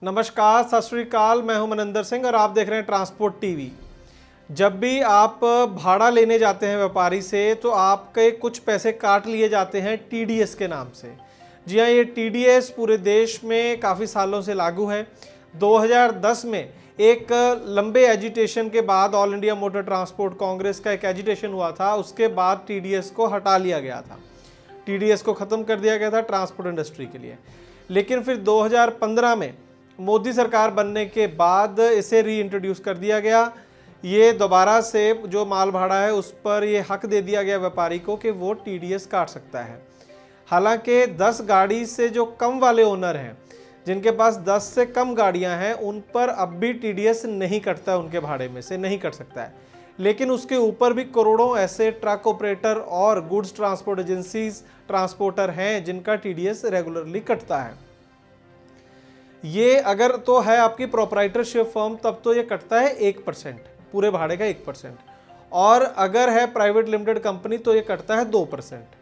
नमस्कार, सत श्री अकाल। मैं हूं मनिंदर सिंह और आप देख रहे हैं ट्रांसपोर्ट टीवी। जब भी आप भाड़ा लेने जाते हैं व्यापारी से तो आपके कुछ पैसे काट लिए जाते हैं टीडीएस के नाम से। जी हाँ, ये टीडीएस पूरे देश में काफ़ी सालों से लागू है। 2010 में एक लंबे एजिटेशन के बाद all India motor transport Congress का एक एजिटेशन हुआ था, उसके बाद टीडीएस को हटा लिया गया था। टीडीएस को ख़त्म कर दिया गया था ट्रांसपोर्ट इंडस्ट्री के लिए। लेकिन फिर 2015 में मोदी सरकार बनने के बाद इसे री इंट्रोड्यूस कर दिया गया। ये दोबारा से जो माल भाड़ा है उस पर ये हक दे दिया गया व्यापारी को कि वो टीडीएस काट सकता है। हालांकि 10 गाड़ी से जो कम वाले ओनर हैं, जिनके पास 10 से कम गाड़ियां हैं, उन पर अब भी टीडीएस नहीं कटता, उनके भाड़े में से नहीं कट सकता है। लेकिन उसके ऊपर भी करोड़ों ऐसे ट्रक ऑपरेटर और गुड्स ट्रांसपोर्ट एजेंसीज ट्रांसपोर्टर हैं जिनका टीडीएस रेगुलरली कटता है। ये अगर तो है आपकी प्रोप्राइटरशिप फर्म तब तो ये कटता है 1%, पूरे भाड़े का 1%, और अगर है प्राइवेट लिमिटेड कंपनी तो ये कटता है 2%।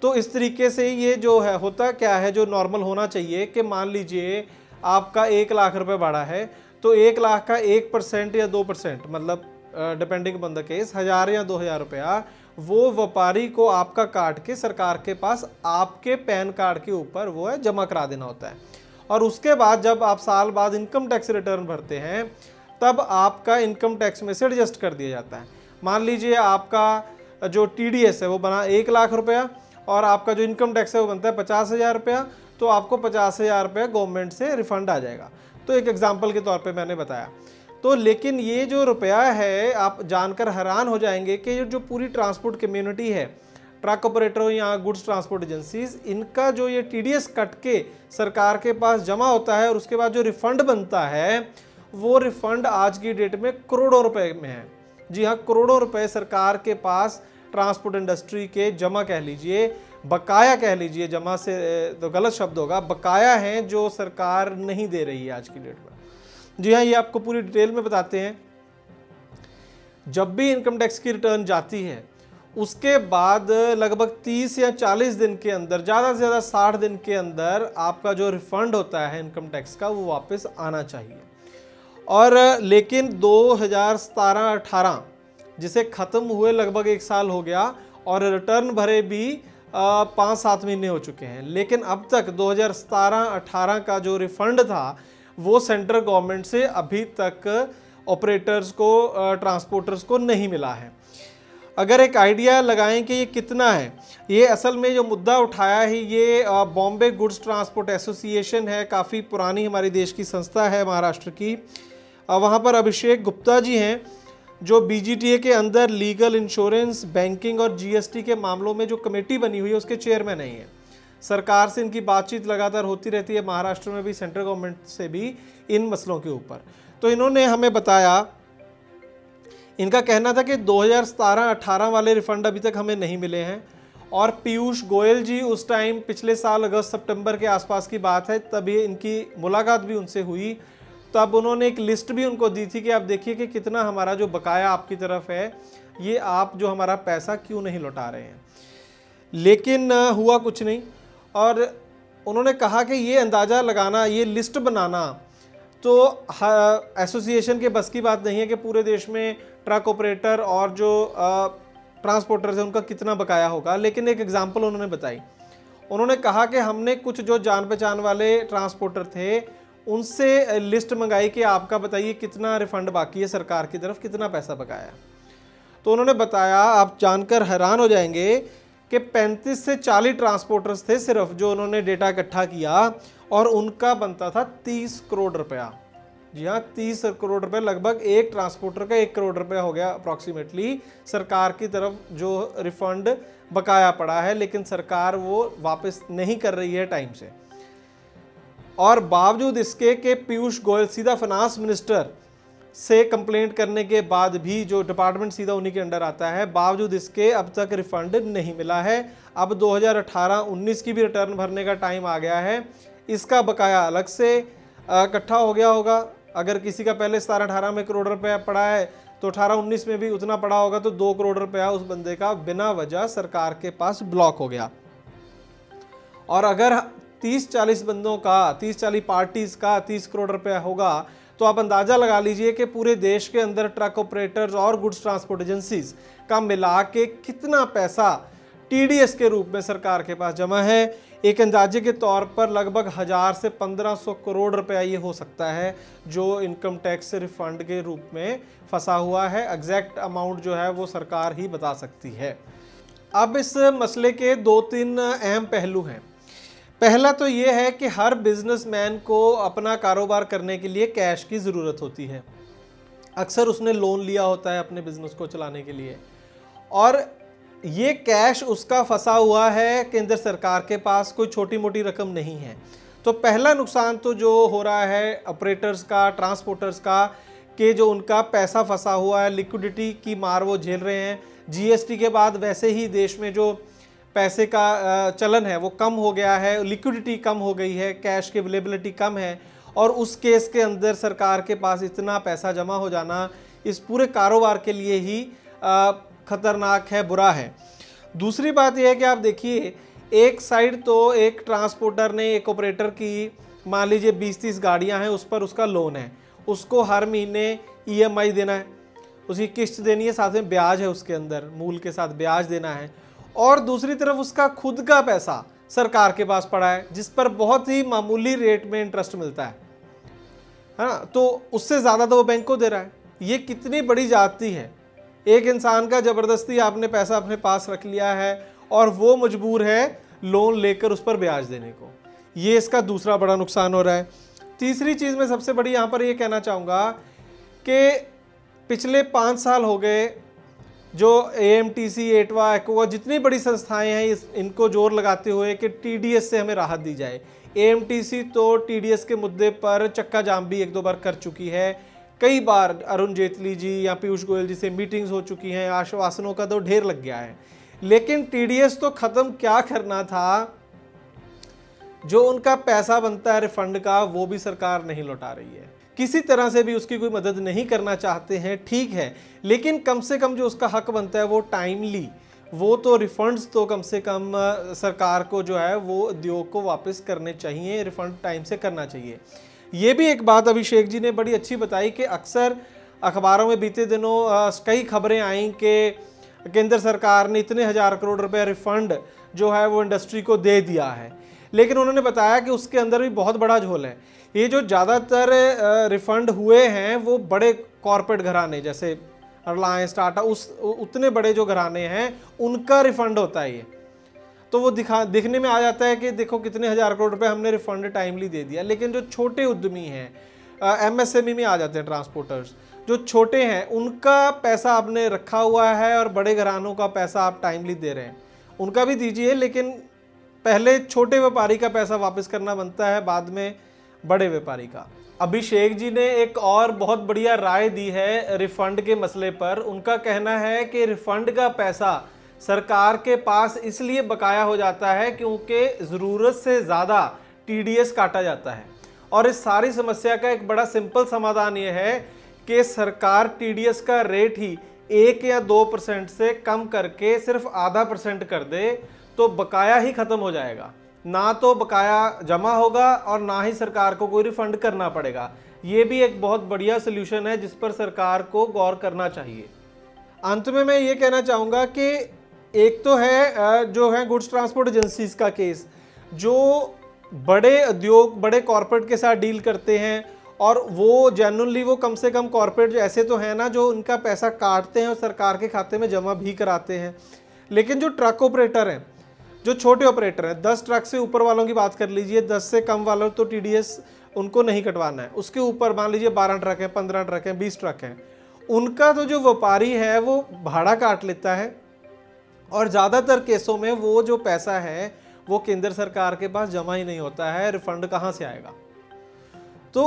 तो इस तरीके से ये जो है होता क्या है, जो नॉर्मल होना चाहिए कि मान लीजिए आपका 1 लाख रुपए भाड़ा है तो 1 लाख का 1% या 2%, मतलब डिपेंडिंग अपॉन द केस 1000 या 2000 रुपया वो व्यापारी को आपका काट के सरकार के पास आपके पैन कार्ड के ऊपर वो है जमा करा देना होता है। और उसके बाद जब आप साल बाद इनकम टैक्स रिटर्न भरते हैं तब आपका इनकम टैक्स में से एडजस्ट कर दिया जाता है। मान लीजिए आपका जो टीडीएस है वो बना 1 लाख रुपया और आपका जो इनकम टैक्स है वो बनता है 50,000 रुपया, तो आपको 50,000 रुपया गवर्नमेंट से रिफंड आ जाएगा। तो एक एग्जाम्पल के तौर पे मैंने बताया। तो लेकिन ये जो रुपया है, आप जानकर हैरान हो जाएंगे कि जो पूरी ट्रांसपोर्ट कम्युनिटी है, ट्रक ऑपरेटर या गुड्स ट्रांसपोर्ट एजेंसीज, इनका जो ये टीडीएस कट के सरकार के पास जमा होता है और उसके बाद जो रिफंड बनता है वो रिफंड आज की डेट में करोड़ों रुपए में है। जी हाँ, करोड़ों रुपए सरकार के पास ट्रांसपोर्ट इंडस्ट्री के जमा कह लीजिए, बकाया कह लीजिए, जमा से तो गलत शब्द होगा, बकाया हैं जो सरकार नहीं दे रही है आज की डेट में। जी हाँ, ये आपको पूरी डिटेल में बताते हैं। जब भी इनकम टैक्स की रिटर्न जाती है उसके बाद लगभग 30 या 40 दिन के अंदर, ज़्यादा से ज़्यादा 60 दिन के अंदर आपका जो रिफंड होता है इनकम टैक्स का वो वापस आना चाहिए। और लेकिन 2017-18 जिसे ख़त्म हुए लगभग 1 साल हो गया और रिटर्न भरे भी 5-7 महीने हो चुके हैं, लेकिन अब तक 2017-18 का जो रिफंड था वो सेंट्रल गवर्नमेंट से अभी तक ऑपरेटर्स को, ट्रांसपोर्टर्स को नहीं मिला है। अगर एक आइडिया लगाएं कि ये कितना है, ये असल में जो मुद्दा उठाया है ये बॉम्बे गुड्स ट्रांसपोर्ट एसोसिएशन है, काफ़ी पुरानी हमारे देश की संस्था है महाराष्ट्र की। वहाँ पर अभिषेक गुप्ता जी हैं जो बीजीटीए के अंदर लीगल, इंश्योरेंस, बैंकिंग और जीएसटी के मामलों में जो कमेटी बनी हुई है उसके चेयरमैन नहीं है। सरकार से इनकी बातचीत लगातार होती रहती है, महाराष्ट्र में भी, सेंट्रल गवर्नमेंट से भी, इन मसलों के ऊपर। तो इन्होंने हमें बताया, इनका कहना था कि 2017-18 वाले रिफंड अभी तक हमें नहीं मिले हैं। और पीयूष गोयल जी उस टाइम पिछले साल अगस्त-सितंबर के आसपास की बात है, तभी इनकी मुलाकात भी उनसे हुई। तब उन्होंने एक लिस्ट भी उनको दी थी कि आप देखिए कि कितना हमारा जो बकाया आपकी तरफ है, ये आप जो हमारा पैसा क्यों नहीं लौटा रहे हैं। लेकिन हुआ कुछ नहीं। और उन्होंने कहा कि ये अंदाज़ा लगाना, ये लिस्ट बनाना तो एसोसिएशन के बस की बात नहीं है कि पूरे देश में ट्रक ऑपरेटर और जो ट्रांसपोर्टर्स हैं उनका कितना बकाया होगा। लेकिन एक एग्जांपल उन्होंने बताई। उन्होंने कहा कि हमने कुछ जो जान पहचान वाले ट्रांसपोर्टर थे उनसे लिस्ट मंगाई कि आपका बताइए कितना रिफंड बाकी है, सरकार की तरफ कितना पैसा बकाया। तो उन्होंने बताया, आप जानकर हैरान हो जाएंगे कि 35 से 40 ट्रांसपोर्टर्स थे सिर्फ, जो उन्होंने डेटा इकट्ठा किया, और उनका बनता था 30 करोड़ रुपया। जी हाँ, 30 करोड़ रुपए, लगभग एक ट्रांसपोर्टर का 1 करोड़ रुपया हो गया अप्रॉक्सीमेटली सरकार की तरफ जो रिफंड बकाया पड़ा है, लेकिन सरकार वो वापस नहीं कर रही है टाइम से। और बावजूद इसके कि पीयूष गोयल सीधा फाइनेंस मिनिस्टर से कंप्लेंट करने के बाद भी, जो डिपार्टमेंट सीधा उन्हीं के अंडर आता है, बावजूद इसके अब तक रिफंड नहीं मिला है। अब 2018-19 की भी रिटर्न भरने का टाइम आ गया है। इसका बकाया अलग से इकट्ठा हो गया होगा। अगर किसी का पहले 17-18 में करोड़ रुपया पड़ा है तो 18-19 में भी उतना पड़ा होगा, तो 2 करोड़ रुपया उस बंदे का बिना वजह सरकार के पास ब्लॉक हो गया। और अगर 30-40 बंदों का, 30-40 पार्टीज़ का 30 करोड़ रुपया होगा, तो आप अंदाज़ा लगा लीजिए कि पूरे देश के अंदर ट्रक ऑपरेटर्स और गुड्स ट्रांसपोर्ट एजेंसीज का मिला के कितना पैसा टीडीएस के रूप में सरकार के पास जमा है। एक अंदाजे के तौर पर लगभग 1000 से 1500 करोड़ रुपया ये हो सकता है जो इनकम टैक्स रिफंड के रूप में फंसा हुआ है। एग्जैक्ट अमाउंट जो है वो सरकार ही बता सकती है। अब इस मसले के 2-3 अहम पहलू हैं। पहला तो ये है कि हर बिजनेसमैन को अपना कारोबार करने के लिए कैश की ज़रूरत होती है। अक्सर उसने लोन लिया होता है अपने बिजनेस को चलाने के लिए, और ये कैश उसका फंसा हुआ है केंद्र सरकार के पास, कोई छोटी मोटी रकम नहीं है। तो पहला नुकसान तो जो हो रहा है ऑपरेटर्स का, ट्रांसपोर्टर्स का, कि जो उनका पैसा फंसा हुआ है, लिक्विडिटी की मार वो झेल रहे हैं। जीएसटी के बाद वैसे ही देश में जो पैसे का चलन है वो कम हो गया है, लिक्विडिटी कम हो गई है, कैश की अवेलेबिलिटी कम है, और उस केस के अंदर सरकार के पास इतना पैसा जमा हो जाना इस पूरे कारोबार के लिए ही खतरनाक है, बुरा है। दूसरी बात यह है कि आप देखिए, एक साइड तो एक ट्रांसपोर्टर ने, एक ऑपरेटर की मान लीजिए 20-30 गाड़ियां हैं, उस पर उसका लोन है, उसको हर महीने ईएमआई देना है, उसकी किस्त देनी है, साथ में ब्याज है, उसके अंदर मूल के साथ ब्याज देना है, और दूसरी तरफ उसका खुद का पैसा सरकार के पास पड़ा है जिस पर बहुत ही मामूली रेट में इंटरेस्ट मिलता है ना, तो उससे ज़्यादा तो वो बैंक को दे रहा है। ये कितनी बड़ी जाती है। एक इंसान का ज़बरदस्ती आपने पैसा अपने पास रख लिया है और वो मजबूर है लोन लेकर उस पर ब्याज देने को। ये इसका दूसरा बड़ा नुकसान हो रहा है। तीसरी चीज़ मैं सबसे बड़ी यहाँ पर ये कहना चाहूँगा कि पिछले 5 साल हो गए जो एएमटीसी, एटवा, एक्वा, जितनी बड़ी संस्थाएं हैं इनको जोर लगाते हुए कि टीडीएस से हमें राहत दी जाए। एएमटीसी तो टीडीएस के मुद्दे पर चक्का जाम भी 1-2 बार कर चुकी है। कई बार अरुण जेटली जी या पीयूष गोयल जी से मीटिंग्स हो चुकी हैं, आश्वासनों का तो ढेर लग गया है, लेकिन टीडीएस तो ख़त्म क्या करना था, जो उनका पैसा बनता है रिफंड का वो भी सरकार नहीं लौटा रही है, किसी तरह से भी उसकी कोई मदद नहीं करना चाहते हैं। ठीक है, लेकिन कम से कम जो उसका हक बनता है वो टाइमली, वो तो रिफंड्स तो कम से कम सरकार को जो है वो उद्योग को वापस करने चाहिए, रिफंड टाइम से करना चाहिए। ये भी एक बात अभिषेक जी ने बड़ी अच्छी बताई कि अक्सर अखबारों में बीते दिनों कई खबरें आईं कि केंद्र सरकार ने इतने 1000 करोड़ रुपए रिफंड जो है वो इंडस्ट्री को दे दिया है, लेकिन उन्होंने बताया कि उसके अंदर भी बहुत बड़ा झोल है। ये जो ज़्यादातर रिफंड हुए हैं वो बड़े कॉरपोरेट घराने जैसे रिलायंस, टाटा, उतने बड़े जो घराने हैं उनका रिफंड होता है ये, तो वो दिखने में आ जाता है कि देखो कितने 1000 करोड़ रुपए हमने रिफंड टाइमली दे दिया। लेकिन जो छोटे उद्यमी हैं, एमएसएमई में आ जाते हैं ट्रांसपोर्टर्स, जो छोटे हैं उनका पैसा आपने रखा हुआ है और बड़े घरानों का पैसा आप टाइमली दे रहे हैं, उनका भी दीजिए, लेकिन पहले छोटे व्यापारी का पैसा वापस करना बनता है, बाद में बड़े व्यापारी का। अभिषेक जी ने एक और बहुत बढ़िया राय दी है रिफंड के मसले पर। उनका कहना है कि रिफंड का पैसा सरकार के पास इसलिए बकाया हो जाता है क्योंकि ज़रूरत से ज़्यादा टीडीएस काटा जाता है, और इस सारी समस्या का एक बड़ा सिंपल समाधान ये है कि सरकार टीडीएस का रेट ही 1 या 2% से कम करके सिर्फ आधा % कर दे, तो बकाया ही ख़त्म हो जाएगा। ना तो बकाया जमा होगा और ना ही सरकार को कोई रिफंड करना पड़ेगा। ये भी एक बहुत बढ़िया सोल्यूशन है जिस पर सरकार को गौर करना चाहिए। अंत में मैं ये कहना चाहूँगा कि एक तो है जो है गुड्स ट्रांसपोर्ट एजेंसीज का केस, जो बड़े उद्योग, बड़े कॉरपोरेट के साथ डील करते हैं, और वो जेन्युइनली वो कम से कम कॉरपोरेट ऐसे तो हैं ना जो उनका पैसा काटते हैं और सरकार के खाते में जमा भी कराते हैं। लेकिन जो ट्रक ऑपरेटर हैं, जो छोटे ऑपरेटर हैं, 10 ट्रक से ऊपर वालों की बात कर लीजिए, 10 से कम वालों तो टीडीएस उनको नहीं कटवाना है। उसके ऊपर मान लीजिए 12 ट्रक हैं, 15 ट्रक हैं, 20 ट्रक हैं, उनका तो जो व्यापारी है वो भाड़ा काट लेता है, और ज़्यादातर केसों में वो जो पैसा है वो केंद्र सरकार के पास जमा ही नहीं होता है। रिफंड कहाँ से आएगा? तो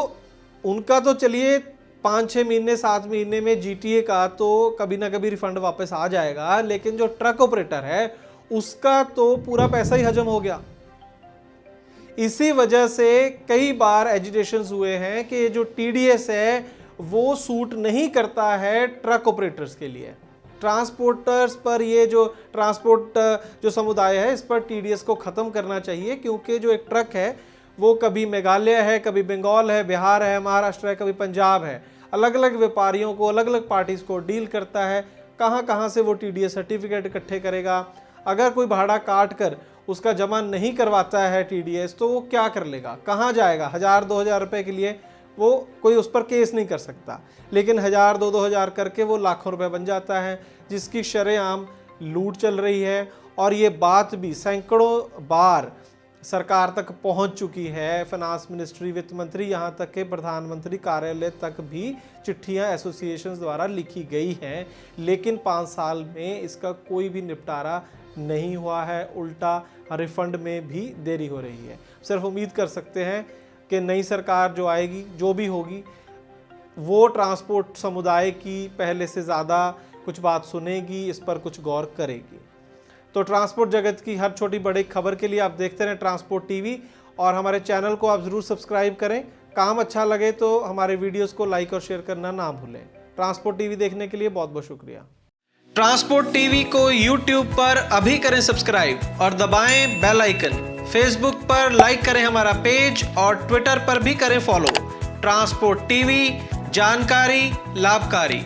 उनका तो चलिए 5-6 महीने, 7 महीने में जीटीए का तो कभी ना कभी रिफंड वापस आ जाएगा, लेकिन जो ट्रक ऑपरेटर है उसका तो पूरा पैसा ही हजम हो गया। इसी वजह से कई बार एजिटेशंस हुए हैं कि जो टीडीएस है वो सूट नहीं करता है ट्रक ऑपरेटर्स के लिए। ट्रांसपोर्टर्स पर, ये जो ट्रांसपोर्ट जो समुदाय है, इस पर टीडीएस को ख़त्म करना चाहिए, क्योंकि जो एक ट्रक है वो कभी मेघालय है, कभी बंगाल है, बिहार है, महाराष्ट्र है, कभी पंजाब है, अलग अलग व्यापारियों को, अलग अलग पार्टीज़ को डील करता है। कहाँ कहाँ से वो टीडीएस सर्टिफिकेट इकट्ठे करेगा? अगर कोई भाड़ा काट कर उसका जमा नहीं करवाता है टीडीएस, तो वो क्या कर लेगा, कहाँ जाएगा? 1000-2000 रुपये के लिए वो कोई उस पर केस नहीं कर सकता, लेकिन 1000-2000 करके वो लाखों रुपए बन जाता है, जिसकी शरेआम लूट चल रही है। और ये बात भी सैकड़ों बार सरकार तक पहुंच चुकी है। फाइनेंस मिनिस्ट्री, वित्त मंत्री, यहाँ तक के प्रधानमंत्री कार्यालय तक भी चिट्ठियाँ एसोसिएशंस द्वारा लिखी गई हैं, लेकिन 5 साल में इसका कोई भी निपटारा नहीं हुआ है। उल्टा रिफंड में भी देरी हो रही है। सिर्फ उम्मीद कर सकते हैं कि नई सरकार जो आएगी, जो भी होगी, वो ट्रांसपोर्ट समुदाय की पहले से ज़्यादा कुछ बात सुनेगी, इस पर कुछ गौर करेगी। तो ट्रांसपोर्ट जगत की हर छोटी बड़ी खबर के लिए आप देखते रहें ट्रांसपोर्ट टीवी, और हमारे चैनल को आप ज़रूर सब्सक्राइब करें। काम अच्छा लगे तो हमारे वीडियोस को लाइक और शेयर करना ना भूलें। ट्रांसपोर्ट टीवी देखने के लिए बहुत बहुत शुक्रिया। ट्रांसपोर्ट टीवी को यूट्यूब पर अभी करें सब्सक्राइब और दबाएं बेल आइकन। फेसबुक पर लाइक करें हमारा पेज और ट्विटर पर भी करें फॉलो। ट्रांसपोर्ट टीवी, जानकारी लाभकारी।